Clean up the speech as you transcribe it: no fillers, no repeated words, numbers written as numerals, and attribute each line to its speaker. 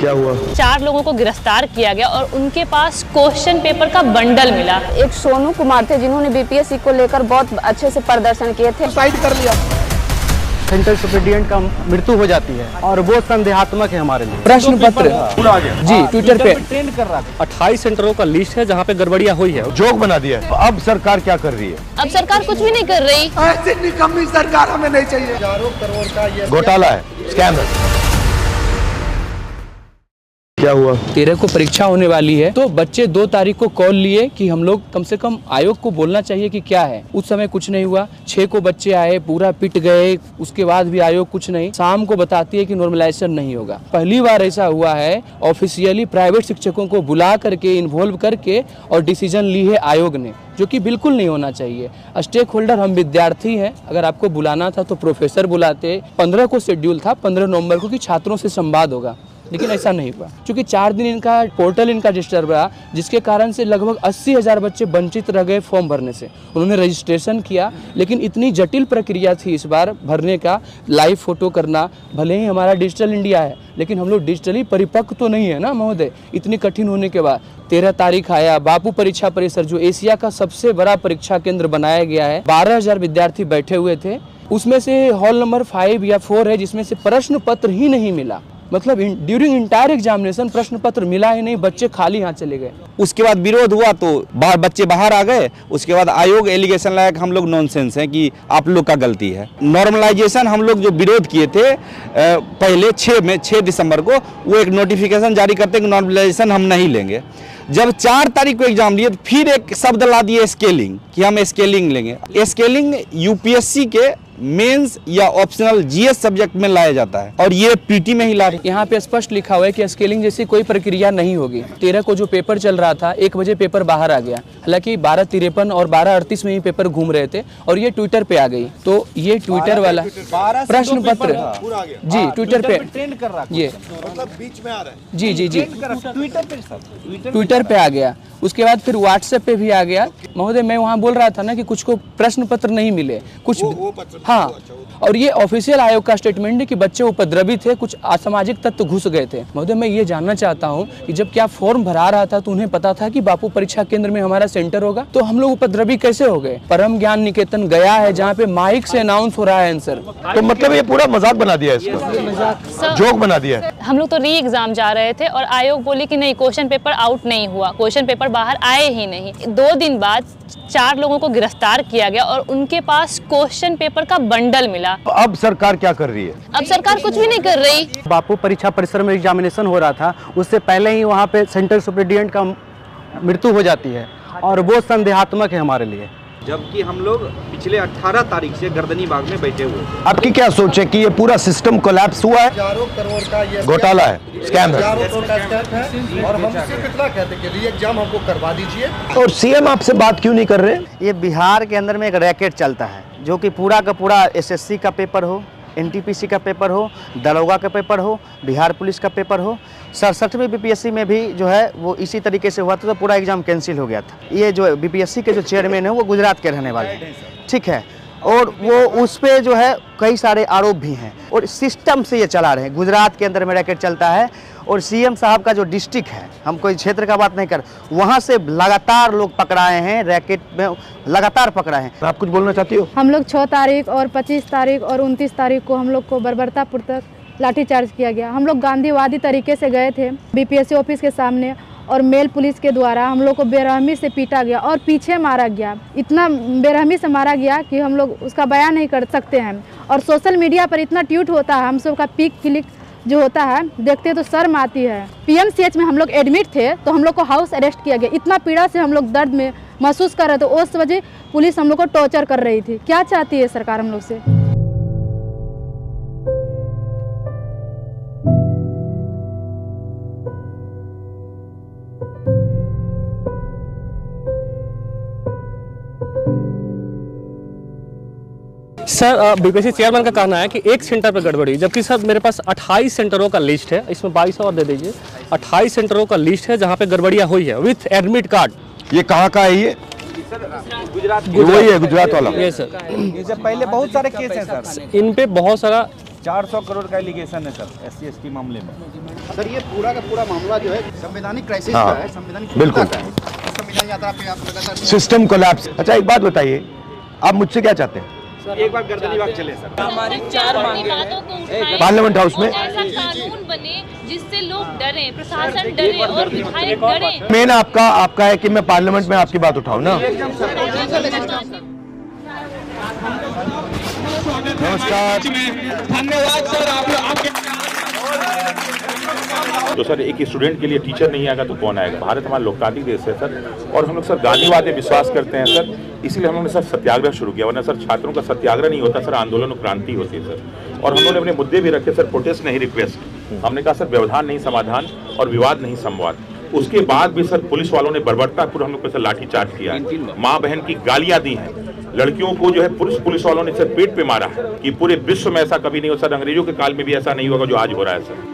Speaker 1: क्या हुआ?
Speaker 2: 4 लोगों को गिरफ्तार किया गया और उनके पास क्वेश्चन पेपर का बंडल मिला।
Speaker 3: एक सोनू कुमार थे जिन्होंने बीपीएससी को लेकर बहुत अच्छे से प्रदर्शन किए थे।
Speaker 4: साइड कर लिया।
Speaker 5: सेंट्रल सुपरिटेंडेंट का मृत्यु हो जाती है और वो संदेहात्मक है हमारे लिए।
Speaker 4: प्रश्न पत्र जी ट्विटर पे
Speaker 5: ट्रेंड कर रहा था।
Speaker 6: 28 सेंटरों का लिस्ट है जहाँ पे गड़बड़ियाँ हुई है।
Speaker 1: जोक बना दिया है। अब सरकार क्या कर रही है?
Speaker 2: अब सरकार कुछ भी नहीं कर रही।
Speaker 4: ऐसी निकम्मी सरकार हमें नहीं चाहिए। हजारों करोड़ का ये
Speaker 1: घोटाला है, स्कैम है। क्या हुआ?
Speaker 7: 13 को परीक्षा होने वाली है तो बच्चे 2 तारीख को कॉल लिए कि हम लोग कम से कम आयोग को बोलना चाहिए कि क्या है। उस समय कुछ नहीं हुआ। 6 को बच्चे आए, पूरा पिट गए, उसके बाद भी आयोग कुछ नहीं। शाम को बताती है कि नॉर्मलाइजेशन नहीं होगा। पहली बार ऐसा हुआ है ऑफिशियली प्राइवेट शिक्षकों को बुला करके इन्वॉल्व करके और डिसीजन ली है आयोग ने, जो कि बिल्कुल नहीं होना चाहिए। स्टेक होल्डर हम विद्यार्थी हैं, अगर आपको बुलाना था तो प्रोफेसर बुलाते। 15 को शेड्यूल था 15 नवंबर को कि छात्रों से संवाद होगा, लेकिन ऐसा नहीं हुआ। क्योंकि 4 दिन इनका पोर्टल इनका डिस्टर्ब रहा, जिसके कारण से लगभग 80,000 बच्चे वंचित रह गए फॉर्म भरने से। उन्होंने रजिस्ट्रेशन किया, लेकिन इतनी जटिल प्रक्रिया थी इस बार भरने का। लाइव फोटो करना, भले ही हमारा डिजिटल इंडिया है लेकिन हम लोग डिजिटली परिपक्व तो नहीं है ना महोदय। इतनी कठिन होने के बाद 13 तारीख आया। बापू परीक्षा परिसर जो एशिया का सबसे बड़ा परीक्षा केंद्र बनाया गया है, 12,000 विद्यार्थी बैठे हुए थे। उसमें से हॉल नंबर 5 या 4 है जिसमें से प्रश्न पत्र ही नहीं मिला। मतलब ड्यूरिंग इंटायर एग्जामिनेशन प्रश्न पत्र मिला ही नहीं, बच्चे खाली हाथ चले गए।
Speaker 8: उसके बाद विरोध हुआ तो बच्चे बाहर आ गए। उसके बाद आयोग एलिगेशन लाया कि हम लोग नॉनसेंस हैं, कि आप लोग का गलती है। नॉर्मलाइजेशन हम लोग जो विरोध किए थे पहले 6 दिसंबर को, वो एक नोटिफिकेशन जारी करते कि नॉर्मलाइजेशन हम नहीं लेंगे। जब 4 तारीख को एग्जाम लिए तो फिर एक शब्द ला दिए स्केलिंग, कि हम स्केलिंग लेंगे। स्केलिंग यूपीएससी के मेंस या ऑप्शनल जीएस सब्जेक्ट में लाया जाता है और ये पीटी में ही ला रहे।
Speaker 7: यहाँ पे स्पष्ट लिखा हुआ है कि स्केलिंग जैसी कोई प्रक्रिया नहीं होगी। 13 को जो पेपर चल रहा था 1 बजे पेपर बाहर आ गया। हालांकि 12:53 और 12:38 में ही पेपर घूम रहे थे और ये ट्विटर पे आ गई। तो ये ट्विटर वाला प्रश्न पत्र जी ट्विटर पे
Speaker 4: ट्रेंड कर रहा
Speaker 7: ये
Speaker 4: मतलब बीच में आ रहा है।
Speaker 7: जी ट्विटर पे आ गया। उसके बाद फिर व्हाट्सएप पे भी आ गया। महोदय मैं वहाँ बोल रहा था ना कि कुछ को प्रश्न पत्र नहीं मिले, कुछ हाँ। और ये ऑफिशियल आयोग का स्टेटमेंट है कि बच्चे उपद्रवी थे, कुछ असामाजिक तत्व घुस गए थे। महोदय मैं ये जानना चाहता हूँ कि जब क्या फॉर्म भरा रहा था तो उन्हें पता था कि बापू परीक्षा केंद्र में हमारा सेंटर होगा, तो हम लोग उपद्रवी कैसे हो गए? परम ज्ञान निकेतन गया है जहाँ पे माइक से अनाउंस हो रहा है आंसर।
Speaker 1: तो मतलब ये पूरा मजाक बना दिया है, इसको जोक बना दिया है।
Speaker 2: हम लोग तो री एग्जाम जा रहे थे और आयोग बोली कि नहीं क्वेश्चन पेपर आउट नहीं हुआ, क्वेश्चन पेपर बाहर आए ही नहीं। 2 दिन बाद 4 लोगों को गिरफ्तार किया गया और उनके पास क्वेश्चन पेपर का बंडल मिला।
Speaker 1: अब सरकार क्या कर रही है?
Speaker 2: अब सरकार कुछ भी नहीं कर रही।
Speaker 5: बापू परीक्षा परिसर में एग्जामिनेशन हो रहा था, उससे पहले ही वहाँ पे सेंट्रल सुपरिटेंडेंट का मृत्यु हो जाती है और वो संदेहात्मक है हमारे लिए।
Speaker 8: जबकि हम लोग पिछले 18 तारीख से गर्दनी बाग में बैठे हुए थे।
Speaker 1: आपकी क्या सोच है कि ये पूरा सिस्टम कोलैप्स हुआ है?
Speaker 4: हजारों करोड़ का ये
Speaker 1: घोटाला है, स्कैम है।
Speaker 4: हजारों करोड़ का स्कैम है और हम सिर्फ इतना कहते हैं कि री एग्जाम हमको करवा दीजिए।
Speaker 1: और सीएम आपसे बात क्यों नहीं कर रहे?
Speaker 5: ये बिहार के अंदर में एक रैकेट चलता है जो कि पूरा का पूरा एसएससी का पेपर हो, एनटीपीसी का पेपर हो, दरोगा का पेपर हो, बिहार पुलिस का पेपर हो। 67वें बीपीएससी में भी जो है वो इसी तरीके से हुआ था, तो पूरा एग्जाम कैंसिल हो गया था। ये जो बीपीएससी के जो चेयरमैन है वो गुजरात के रहने वाले हैं, ठीक है। और वो उस पे जो है कई सारे आरोप भी हैं और सिस्टम से ये चला रहे हैं। गुजरात के अंदर में रैकेट चलता है और सीएम साहब का जो डिस्ट्रिक्ट है, हम कोई क्षेत्र का बात नहीं कर, वहाँ से लगातार लोग पकड़ाए हैं, रैकेट में लगातार पकड़ाए हैं।
Speaker 1: आप कुछ बोलना चाहती हो?
Speaker 3: हम लोग 6 तारीख और 25 तारीख और 29 तारीख को हम लोग को बर्बरतापुर तक लाठीचार्ज किया गया। हम लोग गांधीवादी तरीके से गए थे बीपीएससी ऑफिस के सामने और मेल पुलिस के द्वारा हम लोग को बेरहमी से पीटा गया और पीछे मारा गया। इतना बेरहमी से मारा गया कि हम लोग उसका बयान नहीं कर सकते हैं। और सोशल मीडिया पर इतना ट्वीट होता है, हम सब का पिक क्लिक जो होता है देखते तो शर्म आती है। पीएमसीएच में हम लोग एडमिट थे तो हम लोग को हाउस अरेस्ट किया गया। इतना पीड़ा से हम लोग दर्द में महसूस कर रहे थे, उस वजह पुलिस हम लोग को टॉर्चर कर रही थी। क्या चाहती है सरकार हम लोग से?
Speaker 6: सर बीपीएससी चेयरमैन का कहना है कि एक सेंटर पर गड़बड़ी, जबकि सर मेरे पास 28 सेंटरों का लिस्ट है, इसमें 22 और दे दीजिए। 28 सेंटरों का लिस्ट है जहां पे गड़बड़ियां हुई है विथ एडमिट कार्ड।
Speaker 1: ये कहाँ का है? ये
Speaker 8: गुजरात
Speaker 1: वही है, गुजरात वाला।
Speaker 6: ये सर
Speaker 4: इससे पहले बहुत सारे केस हैं सर।
Speaker 6: इन पे बहुत सारा
Speaker 8: 400 करोड़ का एलिगेशन है सर SC/ST मामले में।
Speaker 4: सर ये पूरा का पूरा मामला जो है संवैधानिक क्राइसिस
Speaker 1: हाँ,
Speaker 4: का है, संवैधानिक
Speaker 1: बिल्कुल।
Speaker 4: का है। संविधान यात्रा पे आप लगातार
Speaker 1: सिस्टम कोलैप्स। अच्छा एक बात बताइए, आप मुझसे क्या चाहते हैं?
Speaker 8: एक बार गर्दनी बाग चले सर।
Speaker 2: हमारी 4 मांगे
Speaker 1: पार्लियामेंट हाउस में
Speaker 2: ऐसा कानून बने जिससे लोग डरे, प्रशासन डरे और विधायक डरे।
Speaker 1: मेन आपका है कि मैं पार्लियामेंट में आपकी बात उठाऊं ना। नमस्कार।
Speaker 9: धन्यवाद सर आपके।
Speaker 10: तो सर एक स्टूडेंट के लिए टीचर नहीं आएगा तो कौन आएगा? भारत हमारा लोकतांत्रिक देश है सर, और हम लोग सर गांधीवाद में विश्वास करते हैं सर, इसीलिए हम लोगों ने सर सत्याग्रह शुरू किया। वरना सर छात्रों का सत्याग्रह नहीं होता सर, आंदोलन और क्रांति होती है सर। और हम लोगों ने अपने मुद्दे भी रखे सर, प्रोटेस्ट नहीं रिक्वेस्ट। हमने कहा सर व्यवधान नहीं समाधान और विवाद नहीं संवाद। उसके बाद भी सर पुलिस वालों ने बर्बरतापूर्वक हम लोग पर सर लाठीचार्ज किया है, माँ बहन की गालियां दी हैं, लड़कियों को जो है पुलिस वालों ने सर पेट पे मारा है कि पूरे विश्व में ऐसा कभी नहीं हो सर, अंग्रेजों के काल में भी ऐसा नहीं होगा जो आज हो रहा है सर।